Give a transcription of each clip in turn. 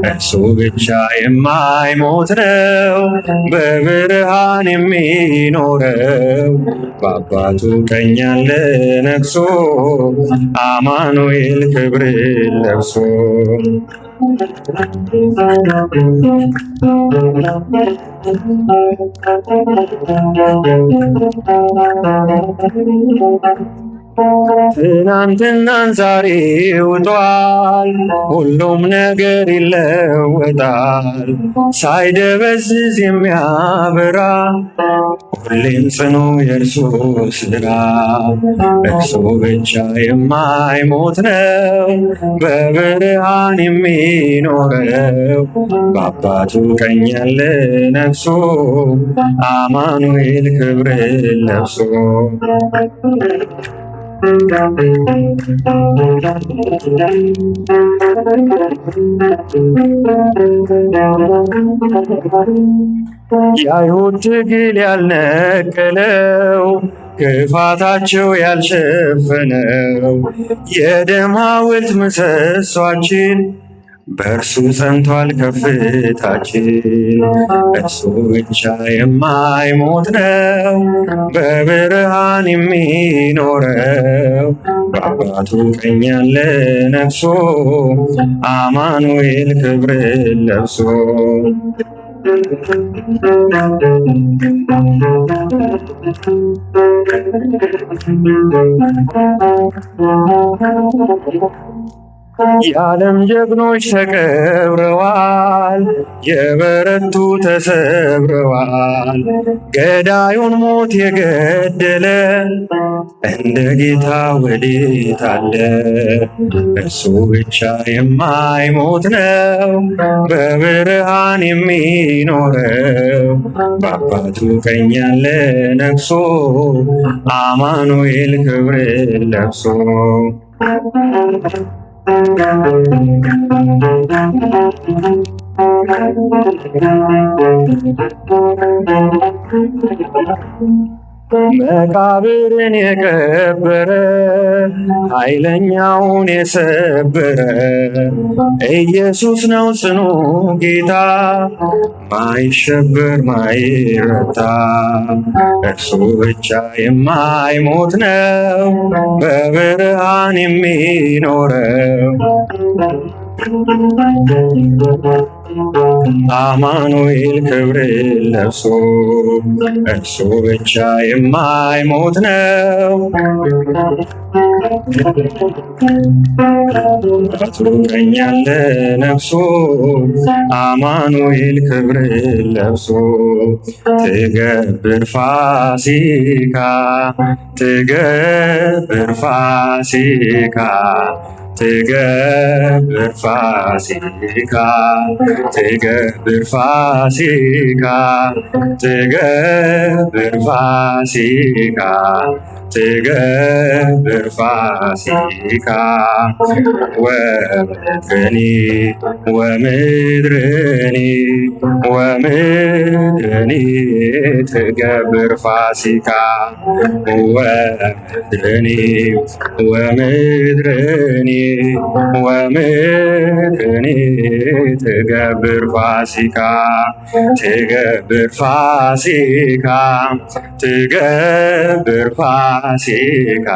እርሱ ብቻ የማይሞት ነው በብርሃን የሚኖረው በአባቱ ቀኝ ያለ ነግሶ አማኑኤል ክብርን ለብሶ ትናንትናን ዛሬ ውጧል፣ ሁሉም ነገር ይለወጣል። ሳይደበዝዝ የሚያበራ ሁሌም ጽኑ የእርሱ ስራ። እርሱ ብቻ የማይሞት ነው በብርሃን የሚኖረው በአባቱ ቀኝ ያለ ነግሶ አማኑኤል ክብርን ለብሶ የአይሁድ ትግል ያልነቀለው ክፋታቸው ያልሸፈነው የደም ሐውልት ምሰሷችን በእርሱ ጸንቷል ከፍታችን። እርሱ ብቻ የማይሞት ነው በብርሃን የሚኖረው በአባቱ ቀኝ ያለ ነግሶ አማኑኤል ክብርን ለብሶ የዓለም ጀግኖች ተቀብረዋል፣ የበረቱ ተሰብረዋል። ገዳዩን ሞት የገደለ እንደ ጌታ ወዴት አለ? እርሱ ብቻ የማይሞት ነው በብርሃን የሚኖረው በአባቱ ቀኝ ያለ ነግሶ አማኑኤል ክብርን ለብሶ መቃብርን የቀበረ ኃይለኛውን የሰበረ ኢየሱስ ነው ጽኑ ጌታ ማይሸበር ማይረታ። እርሱ ብቻ የማይሞት ነው በብርሃን የሚኖረው አማኑኤል ክብርን ለብሶ እርሱ ብቻ የማይሞት ነው በአባቱ ቀኝ ያለ ነግሶ አማኑኤል ክብርን ለብሶ ትገብር ፋሲካ ትገብር ፋሲካ ትገብር ፋሲካ ትገብር ፋሲካ ትገብር ፋሲካ ትገብር ፋሲካ ወምድርኒ ወምድርኒ ወምድርኒ ትገብር ፋሲካ ወምድርኒ ወምድርኒ ወምድርኒ ትገብር ፋሲካ ትገብር ፋሲካ ትገብር ፋሲካ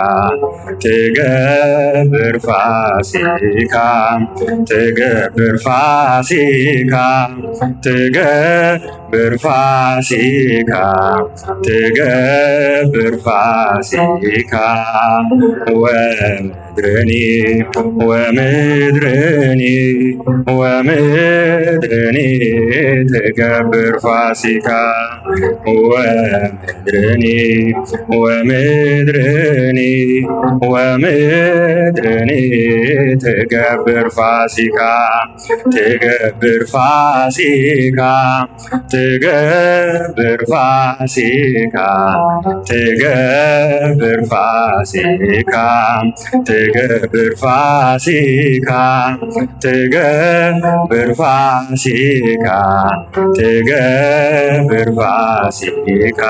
ትገብር ፋሲካ ትገብር ፋሲካ ትገብር ፋሲካ ትገብር ፋሲካ ወምድርኒ ወምድርኒ ወምድርኒ ትገብር ፋሲካ ወምድርኒ ወምድርኒ ወምድርኒ ትገብር ፋሲካ ትገብር ፋሲካ ትገብር ፋሲካ ትገብር ፋሲካ ትገብር ፋሲካ ትገብር ፋሲካ ትገብር ፋሲካ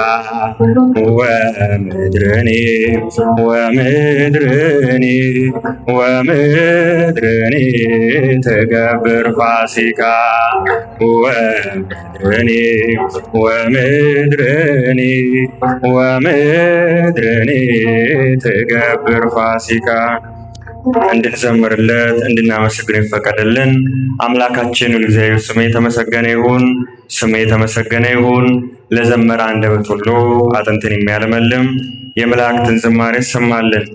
ወምድርኒ ወምድርኒ ወምድርኒ ትገብር ፋሲካ ወምድርኒ ወምድርኒ ወምድርኒ ትገብር ፋሲካ። እንድንዘምርለት እንድናመሰግን ይፈቀድልን። አምላካችን እግዚአብሔር ስሙ የተመሰገነ ይሁን፣ ስሙ የተመሰገነ ይሁን። ለዘመረ አንደበት ሁሉ አጥንትን የሚያለመልም የመላእክትን ዝማሬ ይሰማልን።